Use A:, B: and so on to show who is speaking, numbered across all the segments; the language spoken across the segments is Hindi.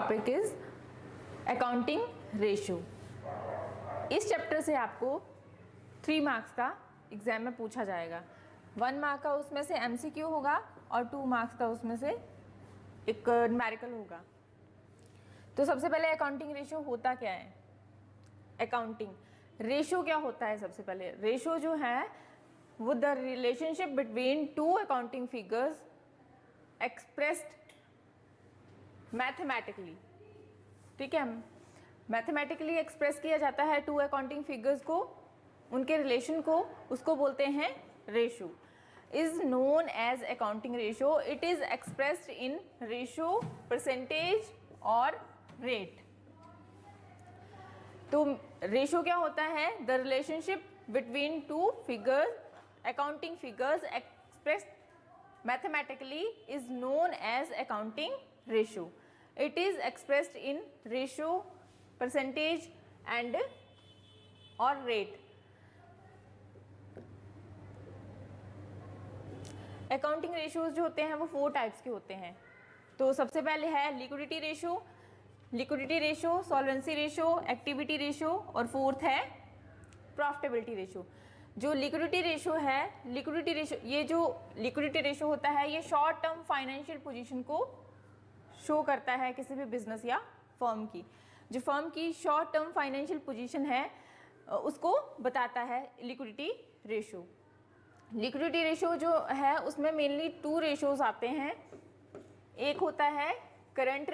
A: Topic is accounting ratio. इस चैप्टर से आपको 3 मार्क्स का एग्जाम में पूछा जाएगा। 1 मार्क का उसमें से MCQ होगा और 2 मार्क्स का उसमें से एक न्यूमेरिकल होगा। तो सबसे पहले अकाउंटिंग रेशियो होता क्या है? अकाउंटिंग रेशियो क्या होता है? सबसे पहले रेशियो जो है वो the relationship between 2 accounting figures expressed mathematically. ठीक है, मैथमेटिकली एक्सप्रेस किया जाता है 2 अकाउंटिंग फिगर्स को, उनके रिलेशन को, उसको बोलते हैं ratio. Is known as accounting ratio. It is expressed in ratio, percentage और रेट। तो रेशियो क्या होता है? The relationship between 2 figures accounting figures expressed mathematically is known as accounting ratio. It is expressed in ratio, percentage and or rate. Accounting ratios जो होते हैं वो 4 टाइप्स के होते हैं। तो सबसे पहले है liquidity ratio, solvency ratio, activity ratio और 4th है प्रॉफिटेबिलिटी रेशियो। जो लिक्विडिटी रेशियो है, ये जो लिक्विडिटी रेशियो होता है ये शॉर्ट टर्म फाइनेंशियल पोजीशन को शो करता है किसी भी बिजनेस या फर्म की। जो फर्म की शॉर्ट टर्म फाइनेंशियल पोजीशन है उसको बताता है लिक्विडिटी रेशियो। लिक्विडिटी रेशियो जो है उसमें मेनली 2 रेशियोज आते हैं। एक होता है करंट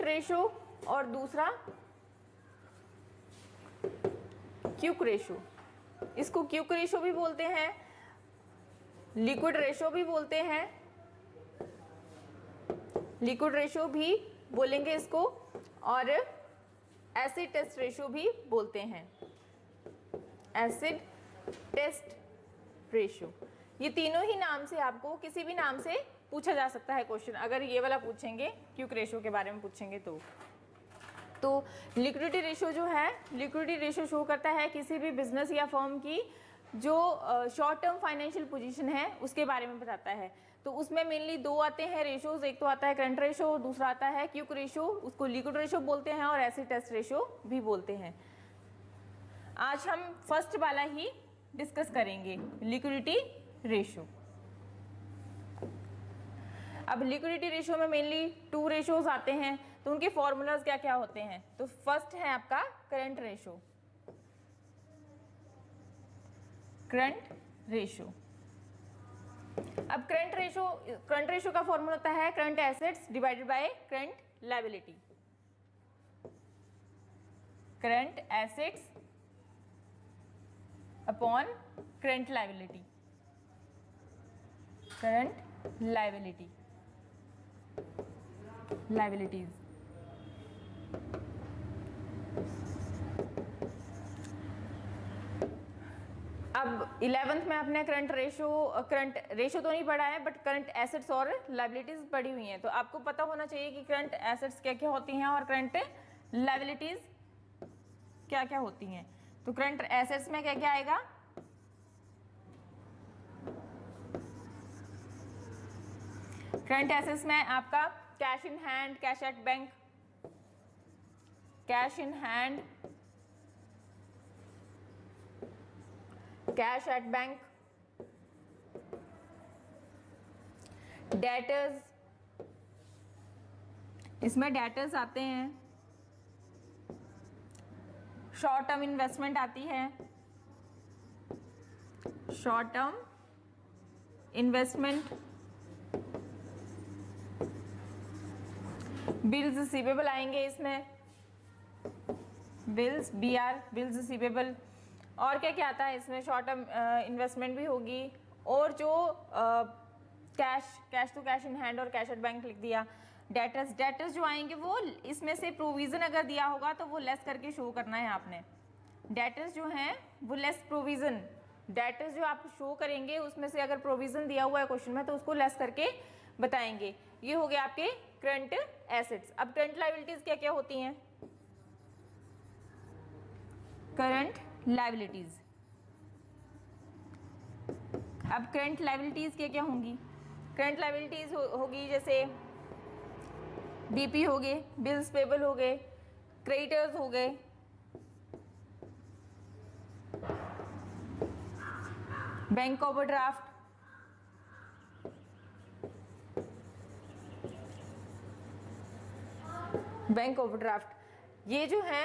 A: रेशियो और दूसरा क्विक रेशियो। इसको क्विक रेशियो भी बोलते हैं, लिक्विड रेशियो भी बोलते हैं, लिक्विड रेशियो भी बोलेंगे इसको, और एसिड टेस्ट रेशियो भी बोलते हैं, एसिड टेस्ट रेशियो। ये तीनों ही नाम से आपको किसी भी नाम से पूछा जा सकता है क्वेश्चन। अगर ये वाला पूछेंगे क्विक रेशियो के बारे में पूछेंगे तो लिक्विडिटी रेशियो जो है, लिक्विडिटी रेशियो शो करता है किसी भी बिजनेस या फर्म की जो शॉर्ट टर्म फाइनेंशियल पोजीशन है उसके बारे में बताता है। तो उसमें मेनली 2 आते हैं रेशियोज। एक तो आता है करंट रेशियो और दूसरा आता है क्विक रेशियो। उसको लिक्विड रेशियो बोलते हैं और एसिड टेस्ट रेशियो भी बोलते हैं। आज हम फर्स्ट वाला ही डिस्कस करेंगे, लिक्विडिटी रेशियो। अब लिक्विडिटी रेशियो में मेनली 2 रेशियोज आते हैं। तो उनके फॉर्मूलाज क्या क्या होते हैं? तो फर्स्ट है आपका करंट रेशियो। अब करंट रेशियो का फॉर्मूला होता है current assets divided by current liability. Current assets upon current liability, current liabilities. अब 11th में आपने करंट रेशियो तो नहीं पढ़ा है, बट करंट एसेट्स और लायबिलिटीज पढ़ी हुई हैं। तो आपको पता होना चाहिए कि करंट एसेट्स क्या क्या होती हैं और करंट लायबिलिटीज क्या क्या होती हैं। तो करंट एसेट्स में क्या क्या आएगा? करंट एसेट्स में आपका cash in hand, cash at bank, cash in hand, cash at bank, debtors, इसमें डेटर्स आते हैं, शॉर्ट टर्म इन्वेस्टमेंट आती है, short term investment, bills receivable आएंगे इसमें, बिल्स बिल्स रिसीवेबल। और क्या क्या आता है इसमें? शॉर्ट टर्म इन्वेस्टमेंट भी होगी, और जो cash to cash in hand और कैश एट बैंक लिख दिया। डेटर्स जो आएंगे वो इसमें से प्रोविजन अगर दिया होगा तो वो लेस करके शो करना है आपने। डेटर्स जो हैं वो लेस प्रोविजन, डेटर्स जो आप शो करेंगे उसमें से अगर प्रोविजन दिया हुआ है क्वेश्चन में तो उसको लेस करके बताएंगे। ये हो गए आपके करंट एसेट्स। अब करंट लायबिलिटीज क्या क्या होती हैं? करंट लायबिलिटीज अब करंट लायबिलिटीज़ क्या क्या होंगी? करंट लायबिलिटीज़ होगी जैसे बीपी हो गए, बिल्स पेबल हो गए, क्रेडिटर्स हो गए, बैंक ओवरड्राफ्ट, बैंक ओवरड्राफ्ट, ये जो है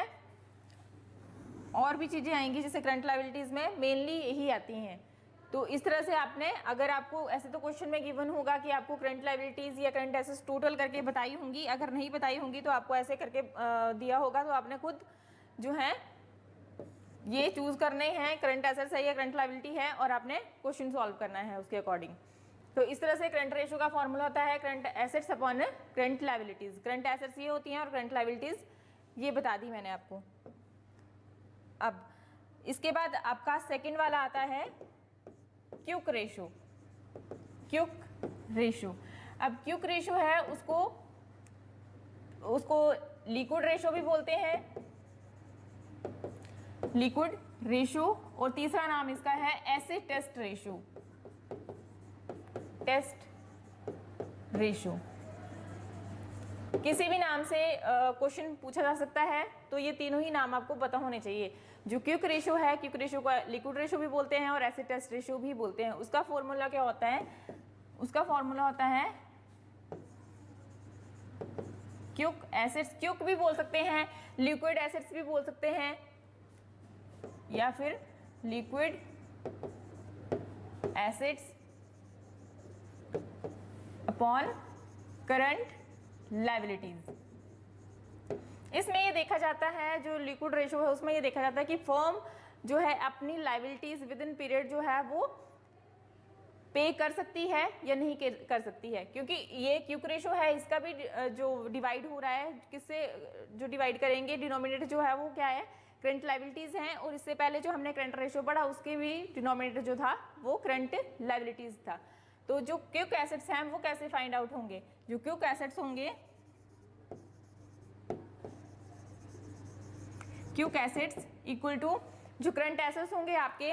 A: और भी चीज़ें आएंगी जैसे करंट लायबिलिटीज़ में मेनली यही आती हैं। तो इस तरह से आपने, अगर आपको ऐसे तो क्वेश्चन में गिवन होगा कि आपको करंट लायबिलिटीज़ या करंट एसेट्स टोटल करके बताई होंगी, अगर नहीं बताई होंगी तो आपको ऐसे करके दिया होगा, तो आपने खुद जो है ये चूज़ करने हैं करंट एसेट्स है या करंट लायबिलिटी है, और आपने क्वेश्चन सॉल्व करना है उसके अकॉर्डिंग। तो इस तरह से करंट रेशो का फॉर्मूला होता है current assets upon current liabilities. Current assets ये होती हैं और करंट लायबिलिटीज़ ये बता दी मैंने आपको। अब इसके बाद आपका सेकंड वाला आता है क्विक रेशो। क्विक रेशो, अब क्विक रेशो है उसको लिक्विड रेशो भी बोलते हैं, लिक्विड रेशो, और तीसरा नाम इसका है acid test ratio. Test ratio किसी भी नाम से क्वेश्चन पूछा जा सकता है, तो ये तीनों ही नाम आपको पता होने चाहिए। जो क्विक रेशो है, क्विक रेशो को लिक्विड रेशो भी बोलते हैं और एसिड टेस्ट रेशो भी बोलते हैं। उसका फॉर्मूला क्या होता है? उसका फॉर्मूला होता है क्विक एसिड्स, क्विक भी बोल सकते हैं, लिक्विड एसिड्स भी बोल सकते हैं, या फिर liquid acids upon current liabilities. इसमें ये देखा जाता है, जो लिक्विड रेशो है उसमें ये देखा जाता है कि फर्म जो है अपनी लायबिलिटीज विद इन पीरियड जो है वो पे कर सकती है या नहीं कर सकती है, क्योंकि ये क्विक रेशो है, इसका भी जो डिवाइड हो रहा है, किससे जो डिवाइड करेंगे, डिनोमिनेटर जो है वो क्या है, करंट लायबिलिटीज हैं, और इससे पहले जो हमने करंट रेशो पढ़ा उसके भी डिनोमिनेटर जो था वो करंट लायबिलिटीज था। तो जो क्विक एसेट्स हैं वो कैसे फाइंड आउट होंगे? जो क्विक एसेट्स होंगे, क्विक एसेट्स इक्वल टू जो करंट एसेट्स होंगे आपके,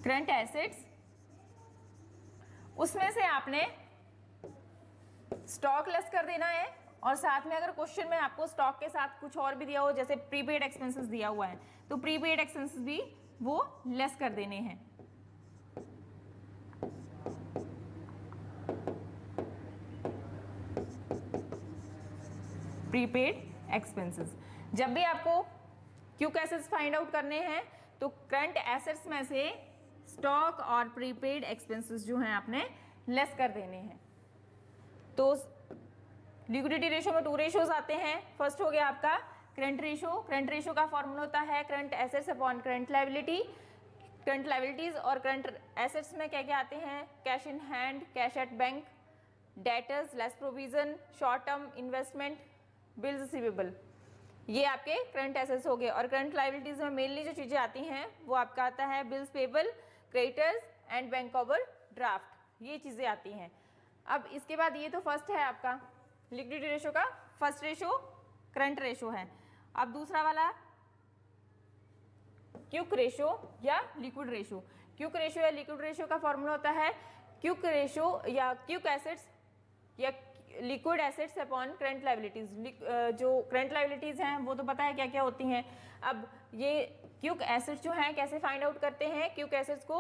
A: करंट एसेट्स, उसमें से आपने स्टॉक लेस कर देना है, और साथ में अगर क्वेश्चन में आपको स्टॉक के साथ कुछ और भी दिया हो, जैसे प्रीपेड एक्सपेंसेस दिया हुआ है, तो प्रीपेड एक्सपेंसेस भी वो लेस कर देने हैं। प्रीपेड एक्सपेंसेस, जब भी आपको क्विक एसेट्स फाइंड आउट करने हैं तो करंट एसेट्स में से स्टॉक और प्रीपेड एक्सपेंसेस जो हैं आपने लेस कर देने हैं। तो लिक्विडिटी रेशो में 2 रेशोज आते हैं। फर्स्ट हो गया आपका करंट रेशो। करंट रेशो का फॉर्मूला होता है current assets upon current liability, current liabilities. और करंट एसेट्स में क्या क्या आते हैं? Cash in hand, cash at bank, debtors less provision, short term investment, bills receivable, ये आपके करंट एसेट्स हो गए। और करंट लायबिलिटीज में मेनली जो चीज़ें आती हैं वो आपका आता है bills payable, creditors and bank over draft, ये चीज़ें आती हैं। अब इसके बाद ये तो फर्स्ट है आपका लिक्विडिटी रेशो का फर्स्ट रेशो करंट रेशो है। अब दूसरा वाला क्विक रेशो या लिक्विड रेशो। क्विक रेशो या लिक्विड रेशो का फॉर्मूला होता है क्विक रेशो या क्विक एसेट्स या liquid assets upon current liabilities. जो करंट लायबिलिटीज हैं वो तो पता है क्या क्या होती हैं। अब ये क्विक एसेट्स जो हैं कैसे फाइंड आउट करते हैं? क्विक एसेट्स को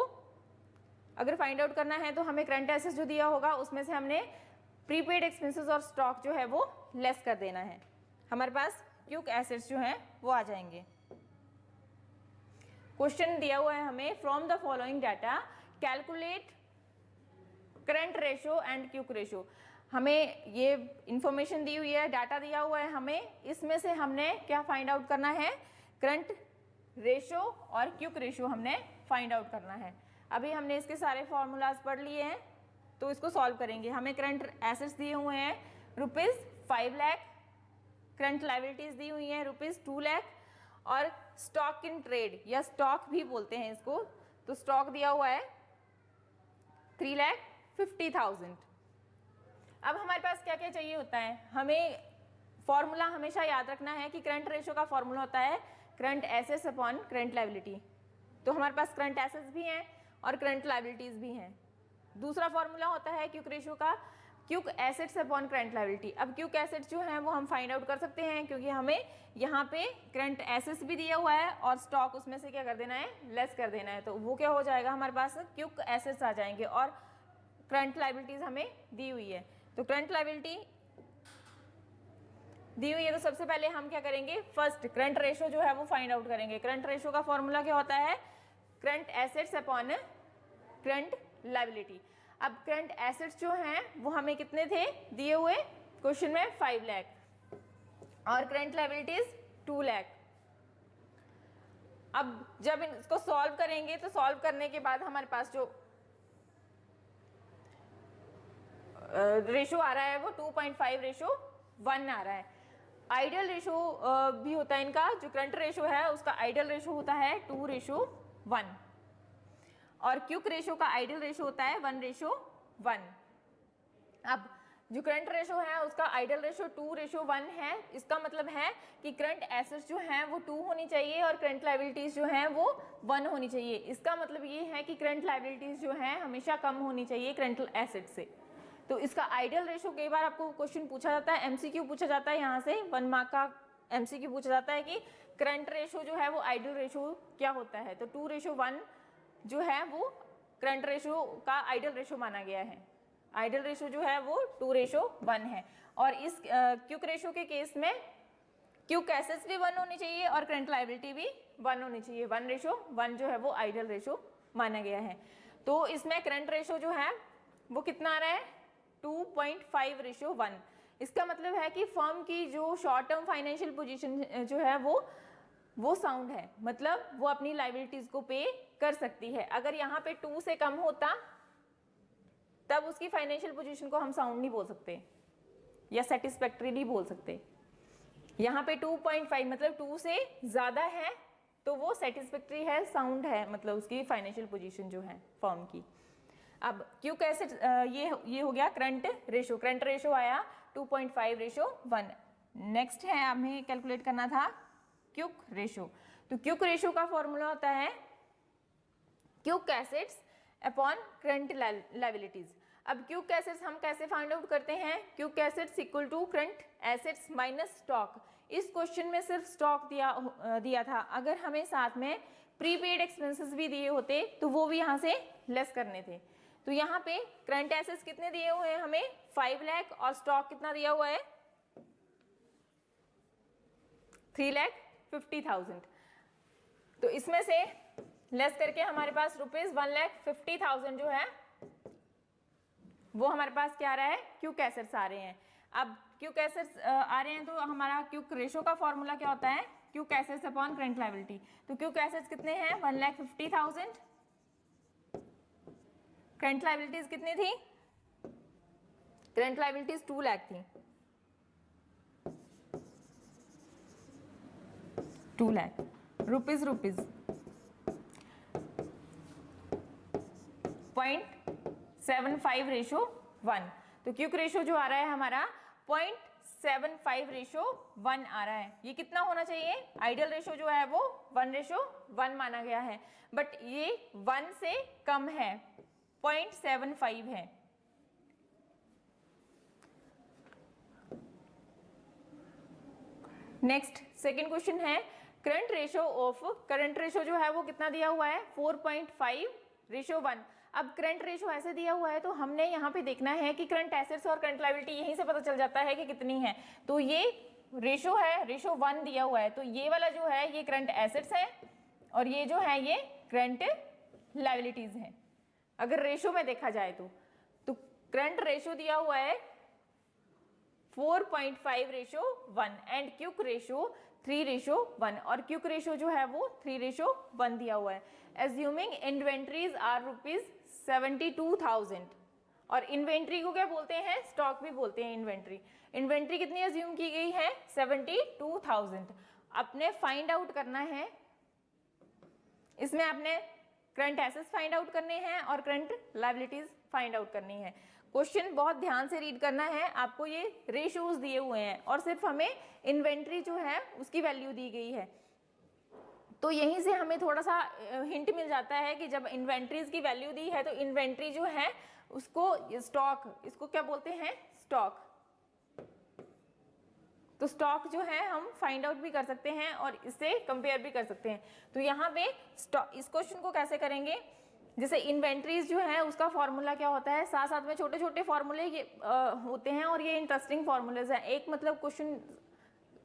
A: अगर फाइंड आउट करना है तो हमें करंट एसेट्स जो दिया होगा उसमें से हमने प्रीपेड एक्सपेंसेस और स्टॉक जो है वो लेस कर देना है, हमारे पास क्विक एसेट्स जो हैं वो आ जाएंगे। क्वेश्चन दिया हुआ है हमें, from the following data calculate current ratio and quick ratio. हमें ये इंफॉर्मेशन दी हुई है, डाटा दिया हुआ है हमें, इसमें से हमने क्या फाइंड आउट करना है? करंट रेशो और क्विक रेशो हमने फाइंड आउट करना है। अभी हमने इसके सारे फॉर्मूलाज पढ़ लिए हैं तो इसको सॉल्व करेंगे। हमें करंट एसेट्स दिए हुए हैं ₹5 लाख, करंट लायबिलिटीज दी हुई हैं ₹2 लाख, और स्टॉक इन ट्रेड या स्टॉक भी बोलते हैं इसको, तो स्टॉक दिया हुआ है 3,50,000। अब हमारे पास क्या क्या चाहिए होता है? हमें फॉर्मूला हमेशा याद रखना है कि करंट रेशो का फॉर्मूला होता है current assets upon current liability. तो हमारे पास करंट एसेट्स भी हैं और करंट लायबिलिटीज भी हैं। दूसरा फॉर्मूला होता है क्यूक रेशियो का, quick assets upon current liability. अब क्यूक एसेट्स जो हैं वो हम फाइंड आउट कर सकते हैं, क्योंकि हमें यहाँ पे करंट एसेट्स भी दिया हुआ है और स्टॉक उसमें से क्या कर देना है, लेस कर देना है। तो वो क्या हो जाएगा, हमारे पास क्यूक एसेट्स आ जाएंगे और करंट लायबिलिटीज हमें दी हुई है। तो करंट लायबिलिटी दी हुई है, तो सबसे पहले हम क्या करेंगे, फर्स्ट करंट रेशो जो है वो फाइंड आउट करेंगे। करंट रेशो का फॉर्मूला क्या होता है, current assets upon current liability. अब करंट एसेट्स जो हैं वो हमें कितने थे दिए हुए क्वेश्चन में, 5 लाख, और करंट लायबिलिटीज 2 लाख। अब जब इसको सॉल्व करेंगे तो सॉल्व करने के बाद हमारे पास जो रेशो आ रहा है वो 2.5:1 आ रहा है। आइडियल रेशो भी होता है इनका, जो करंट रेशो है उसका आइडियल रेशो होता है 2:1, और क्यूक रेशो का आइडियल रेशो होता है 1:1। अब जो करंट रेशो है उसका आइडियल रेशो 2:1 है। इसका मतलब है कि करंट एसेट्स जो हैं वो 2 होनी चाहिए और करंट लायबिलिटीज जो हैं वो 1 होनी चाहिए। इसका मतलब ये है कि करंट लायबिलिटीज जो हैं हमेशा कम होनी चाहिए करंट एसेट्स से। तो इसका आइडियल रेशो कई बार आपको क्वेश्चन पूछा जाता है, एमसीक्यू पूछा जाता है, यहाँ से 1 मार्क का एमसीक्यू पूछा जाता है कि करंट रेशो जो है वो आइडियल रेशो क्या होता है। तो 2:1 जो है वो करंट रेशो का आइडियल रेशो माना गया है। आइडियल रेशो जो है वो 2:1 है। और इस क्यूक रेशो के केस में क्यूक एसेट्स भी 1 होनी चाहिए और करंट लायबिलिटी भी 1 होनी चाहिए। 1:1 जो है वो आइडियल रेशो माना गया है। तो इसमें करंट रेशो जो है वो कितना आ रहा है, 2.5:1। इसका मतलब है कि फर्म की जो शॉर्ट टर्म फाइनेंशियल पोजीशन जो है वो साउंड है, मतलब वो अपनी लायबिलिटीज को पे कर सकती है। अगर यहाँ पे 2 से कम होता तब उसकी फाइनेंशियल पोजीशन को हम साउंड नहीं बोल सकते या सेटिस्फैक्टरी नहीं बोल सकते। यहाँ पे 2.5 मतलब 2 से ज़्यादा है तो वो सेटिस्फैक्टरी है, साउंड है, मतलब उसकी फाइनेंशियल पोजीशन जो है फर्म की। अब क्यूक एसेट ये हो गया करंट रेशो। करंट रेशो आया 2.5:1। नेक्स्ट है हमें कैलकुलेट करना था क्यूक रेशो। तो क्यूक रेशो का फॉर्मूला होता है quick assets upon current liabilities. अब क्यूक एसेट्स हम कैसे फाइंड आउट करते हैं, quick assets equal to current assets minus stock. इस क्वेश्चन में सिर्फ स्टॉक दिया था, अगर हमें साथ में प्रीपेड एक्सपेंसेस भी दिए होते तो वो भी यहाँ से लेस करने थे। तो यहाँ पे करंट एसेट्स कितने दिए हुए हैं हमें, 5 लाख, और स्टॉक कितना दिया हुआ है, 3,50,000। तो इसमें से लेस करके हमारे पास ₹1,50,000 जो है वो हमारे पास क्या आ रहा है, क्यूक एसेट्स आ रहे हैं। अब क्यूक एसेट्स आ रहे हैं तो हमारा क्यूक रेशो का फॉर्मूला क्या होता है, quick assets upon current liability. तो क्यूक एसेट्स कितने हैं, 1,50,000। करंट लायबिलिटीज कितनी थी, करंट लायबिलिटीज 2 लाख थी, 2 लाख रुपीज 0.75:1। तो क्यूक रेशो जो आ रहा है हमारा 0.75:1 आ रहा है। ये कितना होना चाहिए, आइडियल रेशो जो है वो 1:1 माना गया है, बट ये 1 से कम है, 0.75 है। नेक्स्ट सेकेंड क्वेश्चन है current ratio of, current ratio जो है वो कितना दिया हुआ है, 4.5:1। अब करंट रेशो ऐसे दिया हुआ है तो हमने यहाँ पे देखना है कि करंट एसेट्स और करंट लायबिलिटी यहीं से पता चल जाता है कि कितनी है। तो ये रेशो है, रेशो 1 दिया हुआ है, तो ये वाला जो है ये करंट एसेट्स है और ये जो है ये करंट लायबिलिटीज है। अगर रेशो में देखा जाए तो करंट रेशो दिया हुआ है 4.5:1 एंड क्यूक रेशो 3:1, और क्यूक रेशो जो है वो 3:1 दिया हुआ है। एज्यूमिंग इन्वेंट्रीज आर ₹72,000, और इन्वेंट्री को क्या बोलते हैं, स्टॉक भी बोलते हैं इन्वेंट्री। इन्वेंट्री कितनी एज्यूम की गई है, 72,000। अपने फाइंड आउट करना है, इसमें आपने करंट एसेट्स फाइंड आउट करने हैं और करंट लायबिलिटीज फाइंड आउट करनी है। क्वेश्चन बहुत ध्यान से रीड करना है, आपको ये रेशियोज दिए हुए हैं और सिर्फ हमें इन्वेंट्री जो है उसकी वैल्यू दी गई है। तो यहीं से हमें थोड़ा सा हिंट मिल जाता है कि जब इन्वेंट्रीज की वैल्यू दी है तो इन्वेंट्री जो है उसको स्टॉक, इसको क्या बोलते हैं, स्टॉक। तो स्टॉक जो है हम फाइंड आउट भी कर सकते हैं और इससे कंपेयर भी कर सकते हैं। तो यहाँ पे इस क्वेश्चन को कैसे करेंगे, जैसे इन्वेंट्रीज जो है उसका फॉर्मूला क्या होता है, साथ साथ में छोटे छोटे फॉर्मूले ये होते हैं और ये इंटरेस्टिंग फॉर्मूलेज हैं। एक मतलब क्वेश्चन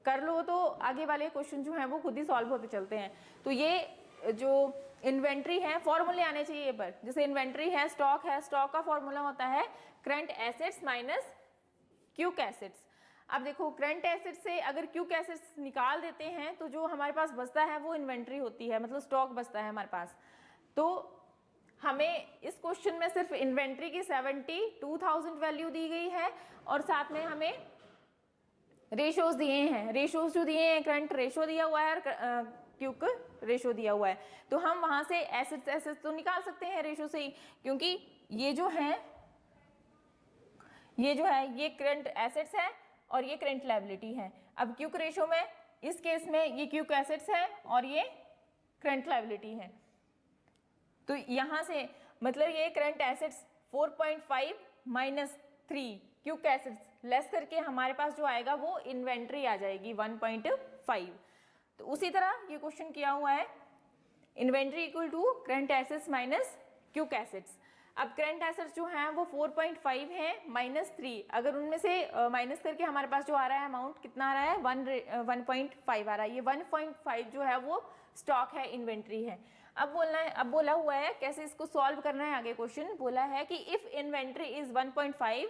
A: कर लो तो आगे वाले क्वेश्चन जो हैं वो खुद ही सॉल्व होते चलते हैं। तो ये जो इन्वेंट्री है, फॉर्मूले आने चाहिए पर, जैसे इन्वेंट्री है, स्टॉक है, स्टॉक का फॉर्मूला होता है current assets minus quick assets. अब देखो करंट एसेट से अगर क्यूक एसेट्स निकाल देते हैं तो जो हमारे पास बचता है वो इन्वेंट्री होती है, मतलब स्टॉक बचता है हमारे पास। तो हमें इस क्वेश्चन में सिर्फ इन्वेंट्री की 72,000 वैल्यू दी गई है और साथ में हमें रेशोज दिए हैं। रेशोज जो दिए हैं, करंट रेशो दिया हुआ है और क्यूक रेशो दिया हुआ है। तो हम वहां से एसेट्स तो निकाल सकते हैं रेशो से ही, क्योंकि ये जो है ये करंट एसेट्स है और ये करंट लायबिलिटी है। अब क्यूक रेशो में इस केस में ये क्यूक एसेट्स है और ये करंट लायबिलिटी है। तो यहां से मतलब ये current assets 4.5 minus 3 quick assets less करके हमारे पास जो आएगा वो इन्वेंट्री आ जाएगी 1.5। तो उसी तरह ये क्वेश्चन किया हुआ है, inventory equal to current assets minus quick assets. अब करंट एसेट्स जो हैं वो 4.5 है माइनस 3, अगर उनमें से माइनस करके हमारे पास जो आ रहा है अमाउंट कितना आ रहा है 1.5 आ रहा है। ये 1.5 जो है वो स्टॉक है, इन्वेंट्री है। अब बोला हुआ है कैसे इसको सॉल्व करना है। आगे क्वेश्चन बोला है कि इफ इन्वेंट्री इज 1.5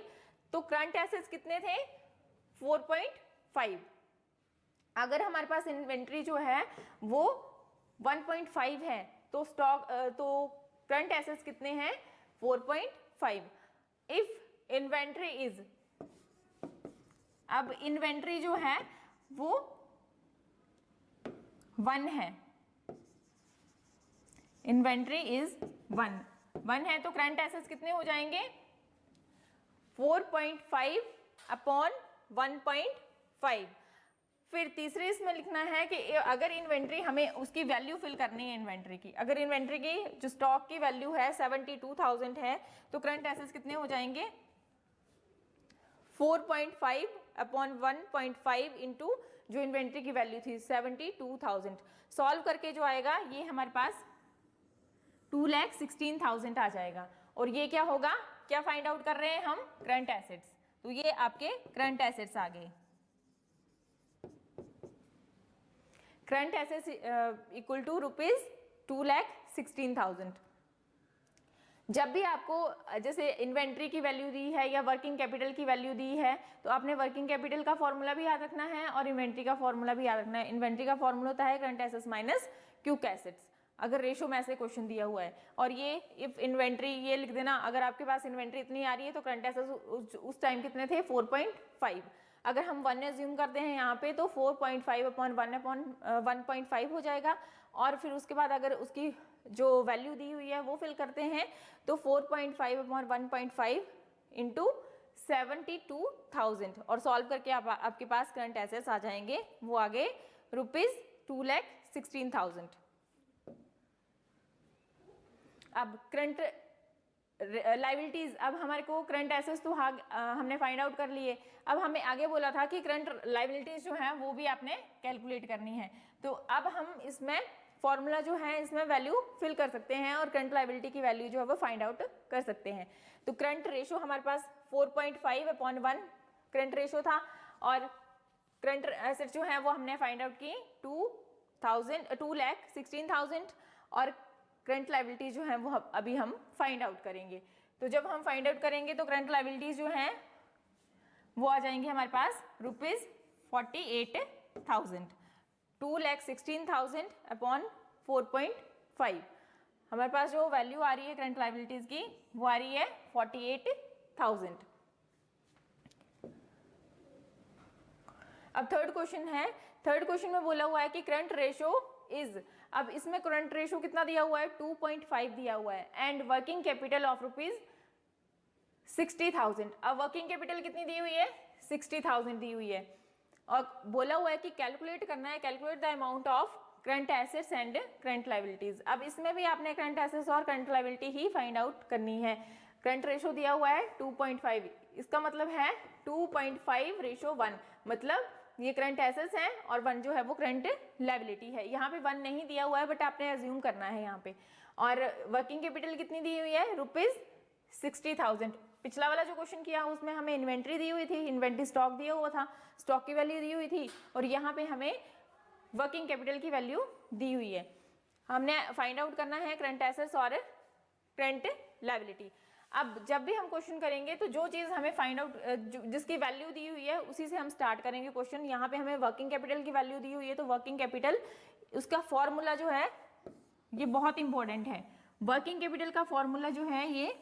A: तो करंट एसेट्स कितने थे 4.5। अगर हमारे पास इन्वेंट्री जो है वो 1.5 है तो करंट एसेट्स कितने हैं 4.5। इफ इन्वेंट्री इज, अब इन्वेंट्री जो है वो 1 है, इन्वेंट्री इज 1 है तो करंट एसेट्स कितने हो जाएंगे 4.5 अपॉन 1.5। फिर तीसरे इसमें लिखना है कि अगर इन्वेंट्री, हमें उसकी वैल्यू फिल करनी है इन्वेंट्री की। अगर इन्वेंट्री की जो स्टॉक की वैल्यू है 72,000 है तो करंट एसेट्स कितने हो जाएंगे 4.5 अपॉन 1.5 इंटू जो इन्वेंट्री की वैल्यू थी 72,000। सॉल्व करके जो आएगा ये हमारे पास 2,16,000 आ जाएगा। और ये क्या होगा, क्या फाइंड आउट कर रहे हैं हम, करंट एसेट्स। तो ये आपके करंट एसेट्स आ गए। Current assets equal to ₹2,16,000। जब भी आपको जैसे इन्वेंट्री की वैल्यू दी है या वर्किंग कैपिटल की वैल्यू दी है तो आपने वर्किंग कैपिटल का फॉर्मूला भी याद रखना है और इन्वेंट्री का फॉर्मूला भी याद रखना है। इन्वेंट्री का फॉर्मूला होता है current assets minus quick assets, अगर रेशो में ऐसे क्वेश्चन दिया हुआ है। और ये इफ इन्वेंट्री ये लिख देना, अगर आपके पास इन्वेंट्री इतनी आ रही है तो करंट एसेट्स उस टाइम कितने थे 4.5। अगर हम 1 एज्यूम करते हैं यहाँ पे तो 4.5 अपॉन 1.5 हो जाएगा। और फिर उसके बाद अगर उसकी जो वैल्यू दी हुई है वो फिल करते हैं तो 4.5 अपॉन 1.5 इंटू 72,000 और सॉल्व करके आपके पास करंट एसेट्स आ जाएंगे, वो आ गए ₹2,16,000। अब करंट लायबिलिटीज, अब हमारे को करंट एसेट्स तो हमने फाइंड आउट कर लिए। अब हमें आगे बोला था कि करंट लायबिलिटीज जो है वो भी आपने कैलकुलेट करनी है। तो अब हम इसमें फॉर्मूला जो है इसमें वैल्यू फिल कर सकते हैं और करंट लायबिलिटी की वैल्यू जो है वो फाइंड आउट कर सकते हैं। तो करंट रेशो हमारे पास 4.5 अपॉन 1 करंट रेशो था और करंट एसेट जो है वो हमने फाइंड आउट की 2,16,000 और करंट लायबिलिटी जो है वो अभी हम फाइंड आउट करेंगे। तो जब हम फाइंड आउट करेंगे तो करंट लायबिलिटीज जो हैं वो आ जाएंगे हमारे पास ₹48,000। 2,16,000 अपॉन 4.5 हमारे पास जो वैल्यू आ रही है करंट लायबिलिटीज की वो आ रही है 48,000। अब थर्ड क्वेश्चन है, थर्ड क्वेश्चन में बोला हुआ है कि करंट रेशो इज, अब इसमें करंट रेशो कितना दिया हुआ है 2.5 दिया हुआ है एंड वर्किंग कैपिटल ऑफ ₹60,000। अब वर्किंग कैपिटल कितनी दी हुई है 60,000 दी हुई है और बोला हुआ है कि कैलकुलेट करना है, calculate the amount of current assets and current liabilities. अब इसमें भी आपने करंट एसेट्स और करंट लायबिलिटी ही फाइंड आउट करनी है। करंट रेशो दिया हुआ है 2.5, इसका मतलब है 2.5:1, मतलब ये करंट एसेट्स हैं और 1 जो है वो करंट लायबिलिटी है। यहाँ पे 1 नहीं दिया हुआ है बट आपने अज्यूम करना है यहाँ पे। और वर्किंग कैपिटल कितनी दी हुई है, ₹60,000। पिछला वाला जो क्वेश्चन किया उसमें हमें इन्वेंट्री दी हुई थी, इन्वेंट्री स्टॉक दिया हुआ था, स्टॉक की वैल्यू दी हुई थी, और यहाँ पे हमें वर्किंग कैपिटल की वैल्यू दी हुई है। हमने फाइंड आउट करना है करंट एसेट्स और करंट लायबिलिटी। अब जब भी हम क्वेश्चन करेंगे तो जो चीज़ हमें फाइंड आउट जिसकी वैल्यू दी हुई है उसी से हम स्टार्ट करेंगे क्वेश्चन। यहाँ पे हमें वर्किंग कैपिटल की वैल्यू दी हुई है, तो वर्किंग कैपिटल उसका फॉर्मूला जो है ये बहुत इंपॉर्टेंट है। वर्किंग कैपिटल का फॉर्मूला जो है ये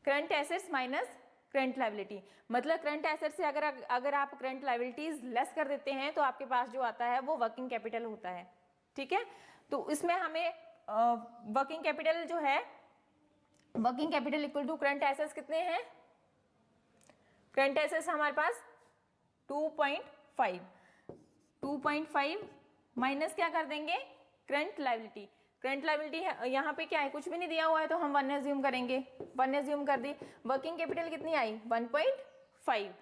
A: current assets minus current liability, मतलब करंट एसेट्स से अगर आप करंट लायबिलिटीज लेस कर देते हैं तो आपके पास जो आता है वो वर्किंग कैपिटल होता है। ठीक है, तो इसमें हमें वर्किंग कैपिटल जो है, working capital equal to current assets कितने हैं, करंट एसेट्स हमारे पास 2.5 माइनस क्या कर देंगे, करंट लायबिलिटी। करंट लायबिलिटी यहाँ पे क्या है, कुछ भी नहीं दिया हुआ है तो हम 1 एज्यूम करेंगे, 1 एज्यूम कर दी। वर्किंग कैपिटल कितनी आई, 1.5।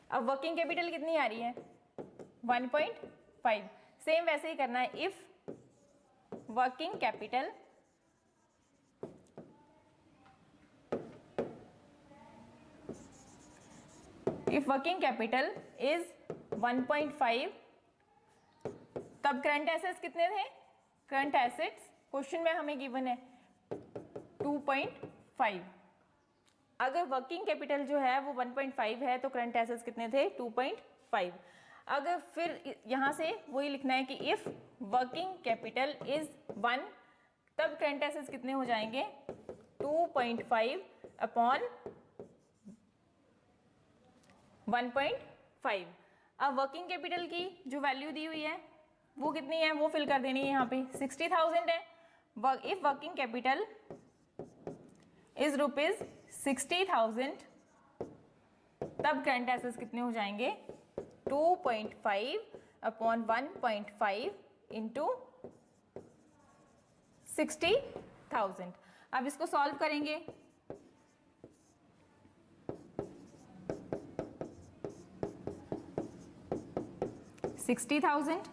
A: अब वर्किंग कैपिटल कितनी आ रही है, 1.5। सेम वैसे ही करना है, इफ वर्किंग कैपिटल इज 1.5, तब करंट एसेट्स कितने थे, करंट एसेट्स क्वेश्चन में हमें गिवन है 2.5। अगर वर्किंग कैपिटल जो है वो 1.5 है तो करंट एसेट्स कितने थे, 2.5। अगर फिर यहाँ से वही लिखना है कि इफ वर्किंग कैपिटल इज 1, तब करंट एसेट्स कितने हो जाएंगे, 2.5 अपॉन 1.5। अब वर्किंग कैपिटल की जो वैल्यू दी हुई है वो कितनी है, वो फिल कर देनी है, यहाँ पे 60,000 है। इफ वर्किंग कैपिटल इज ₹60,000, तब करंट एसेट्स कितने हो जाएंगे, 2.5 अपॉन 1.5 इंटू 60,000। अब इसको सॉल्व करेंगे, $60,000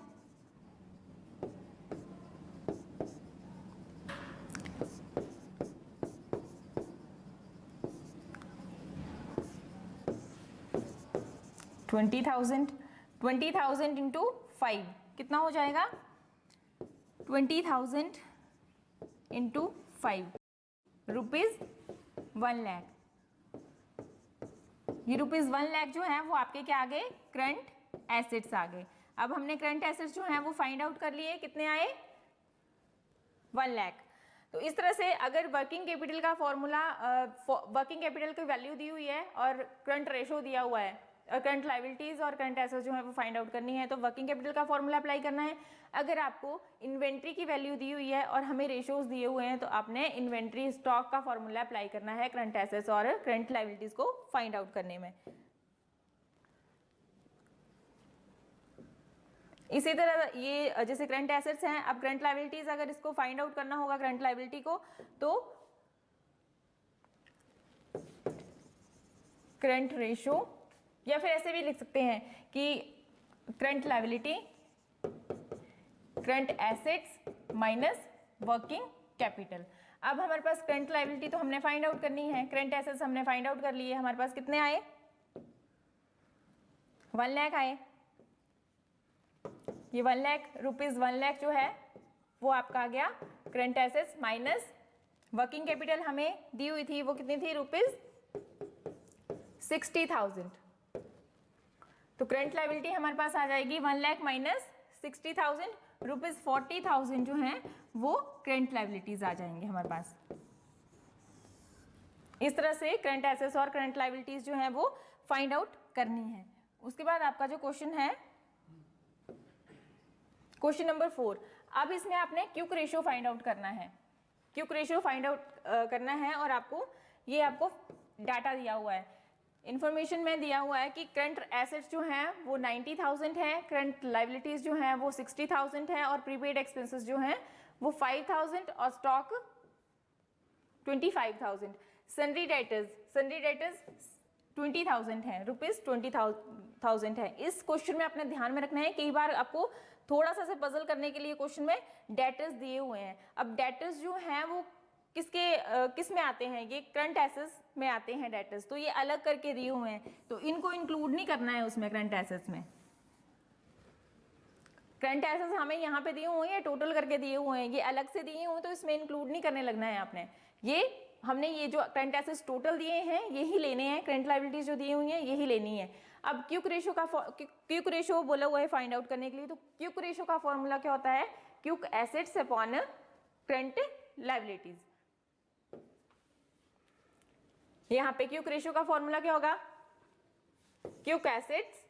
A: 20,000 इंटू 5 कितना हो जाएगा, 20,000 इंटू 5 ₹1 लाख। ये ₹1 लाख जो है वो आपके क्या आ गए, करंट एसेट्स आ गए। अब हमने करंट एसेट्स जो हैं वो फाइंड आउट कर लिए, कितने आए, 1 लाख। तो इस तरह से अगर वर्किंग कैपिटल का फॉर्मूला, वर्किंग कैपिटल की वैल्यू दी हुई है और करंट रेशो दिया हुआ है, करंट लायबिलिटीज और करंट एसेट्स जो है वो फाइंड आउट करनी है, तो वर्किंग कैपिटल का फॉर्मूला अप्लाई करना है। अगर आपको इन्वेंट्री की वैल्यू दी हुई है और हमें रेशोज दिए हुए हैं तो आपने इन्वेंट्री स्टॉक का फॉर्मूला अप्लाई करना है करंट एसेट्स और करंट लायबिलिटीज को फाइंड आउट करने में। इसी तरह ये जैसे करंट एसेट्स हैं, अब करंट लायबिलिटीज अगर इसको फाइंड आउट करना होगा करंट लायबिलिटी को, तो करंट रेशो, या फिर ऐसे भी लिख सकते हैं कि current liability current assets minus working capital. अब हमारे पास करंट लायबिलिटी तो हमने फाइंड आउट करनी है, करंट एसेट्स हमने फाइंड आउट कर लिए, हमारे पास कितने आए, 1 लाख आए। ये 1 लाख ₹1 लाख जो है वो आपका आ गया current assets minus working capital हमें दी हुई थी, वो कितनी थी, ₹60,000। तो करंट लायबिलिटी हमारे पास आ जाएगी 1 लाख माइनस 60,000, ₹40,000 जो हैं वो करंट लायबिलिटीज आ जाएंगे हमारे पास। इस तरह से करंट एसेट्स और करंट लायबिलिटीज जो हैं वो फाइंड आउट करनी है। उसके बाद आपका जो क्वेश्चन है, क्वेश्चन नंबर 4, अब इसमें आपने क्विक रेशियो फाइंड आउट करना है। क्विक रेशियो फाइंड आउट करना है और आपको डाटा दिया हुआ है इन्फॉर्मेशन में दिया हुआ है कि करंट एसेट्स जो हैं वो 90,000 है, करंट लाइबिलिटीज जो हैं वो 60,000 है और प्रीपेड एक्सपेंसेस जो हैं वो 5,000 और स्टॉक 25,000। सन्ड्री डेटर्स 20,000 है, रुपीज 20,000 है। इस क्वेश्चन में अपने ध्यान में रखना है, कई बार आपको थोड़ा सा से पजल करने के लिए क्वेश्चन में डेटर्स दिए हुए हैं। अब डेटर्स जो हैं वो किस में आते हैं, ये करंट एसेट्स में आते हैं डेटर्स, तो ये अलग करके दिए हुए हैं, तो इनको इंक्लूड नहीं करना है उसमें। करंट एसेट्स में करंट एसेट्स हमें यहाँ पे दिए हुए हैं, टोटल करके दिए हुए हैं, ये अलग से दिए हुए तो इसमें इंक्लूड नहीं करने लगना है आपने। ये हमने ये जो करंट एसेट्स टोटल दिए हैं यही लेने हैं, करंट लायबिलिटीज जो दी हुई हैं यही लेनी है। अब क्विक रेशो बोला हुआ है फाइंड आउट करने के लिए, तो क्विक रेशो का फॉर्मूला क्या होता है, quick assets upon current liabilities. यहाँ पे क्विक रेशो का फॉर्मूला क्या होगा, quick assets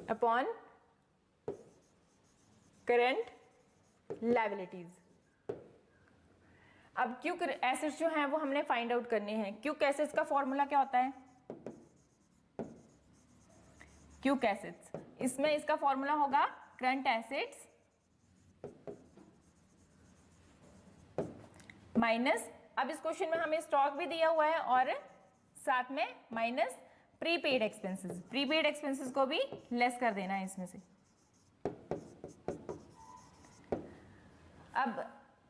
A: upon current liabilities. अब क्विक एसेट्स जो हैं वो हमने फाइंड आउट करने हैं। क्विक एसेट्स का फॉर्मूला क्या होता है, क्विक एसेट्स, इसमें इसका फॉर्मूला होगा करंट एसेट्स माइनस, अब इस क्वेश्चन में हमें स्टॉक भी दिया हुआ है और साथ में minus prepaid expenses. Prepaid expenses को भी लेस कर देना है इसमें से। अब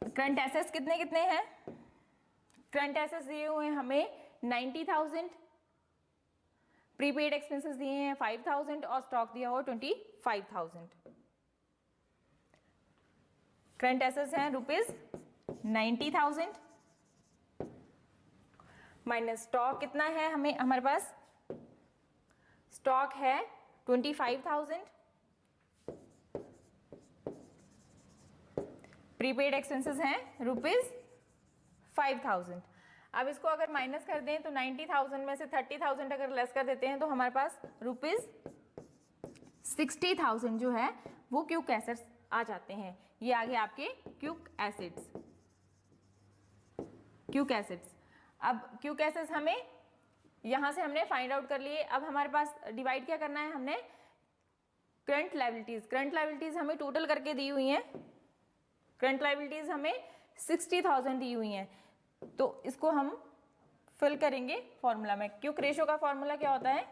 A: करंट एसेट्स कितने कितने हैं, करंट एसेट्स दिए हुए हैं हमें 90,000, प्रीपेड एक्सपेंसेस दिए हैं 5,000 और स्टॉक दिया हुआ 25,000। करंट एसेट्स हैं रुपीज 90,000 माइनस स्टॉक कितना है, हमारे पास स्टॉक है 25,000, प्रीपेड एक्सपेंसेस हैं रुपीज 5,000। अब इसको अगर माइनस कर दें तो 90,000 में से 30,000 अगर लेस कर देते हैं तो हमारे पास रुपीज 60,000 जो है वो क्विक एसेट्स आ जाते हैं। ये आ गए आपके क्विक एसेट्स। क्विक एसेट्स, अब क्विक एसेट्स हमें यहां से हमने फाइंड आउट कर लिए। अब हमारे पास डिवाइड क्या करना है, हमने करंट लायबिलिटीज, करंट लायबिलिटीज हमें टोटल करके दी हुई हैं, करंट लायबिलिटीज हमें 60,000 दी हुई हैं, तो इसको हम फिल करेंगे फॉर्मूला में। क्विक रेशो का फॉर्मूला क्या होता है,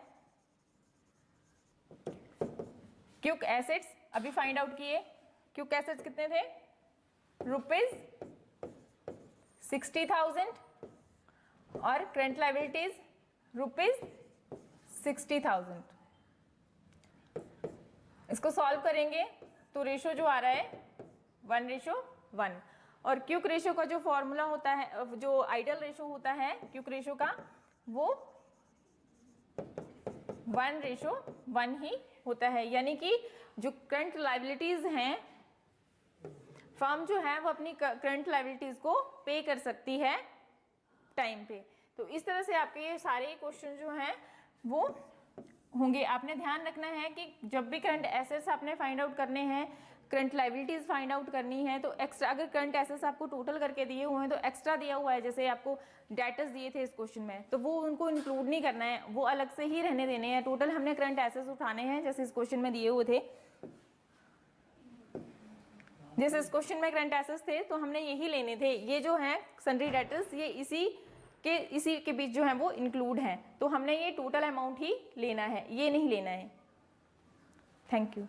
A: क्विक एसेट्स अभी फाइंड आउट किए, क्विक एसेट्स कितने थे रुपीज 60,000 और करंट लायबिलिटीज रुपीज 60,000। इसको सॉल्व करेंगे तो रेशो जो आ रहा है 1:1, और क्विक रेशो का जो फॉर्मूला होता है, जो आइडियल रेशो होता है क्विक रेशो का, वो 1:1 ही होता है। यानी कि जो करंट लायबिलिटीज हैं, फर्म जो है वो अपनी करंट लायबिलिटीज को पे कर सकती है टाइम पे। तो इस तरह से आपके ये सारे क्वेश्चन जो हैं वो होंगे। आपने ध्यान रखना है कि जब भी करंट एसेट्स आपने फाइंड आउट करने हैं, करंट लायबिलिटीज फाइंड आउट करनी है, तो एक्स्ट्रा अगर करंट एसेट्स आपको टोटल करके दिए हुए हैं तो एक्स्ट्रा दिया हुआ है, जैसे आपको डेटर्स दिए थे इस क्वेश्चन में, तो वो उनको इंक्लूड नहीं करना है, वो अलग से ही रहने देने हैं। टोटल हमने करंट एसेट्स उठाने हैं जैसे इस क्वेश्चन में दिए हुए थे, जैसे इस क्वेश्चन में करंट एसेट्स थे तो हमने यही लेने थे। ये जो है सन्ड्री डेटर्स, ये इसी के बीच जो है वो इंक्लूड हैं, तो हमने ये टोटल अमाउंट ही लेना है, ये नहीं लेना है। Thank you.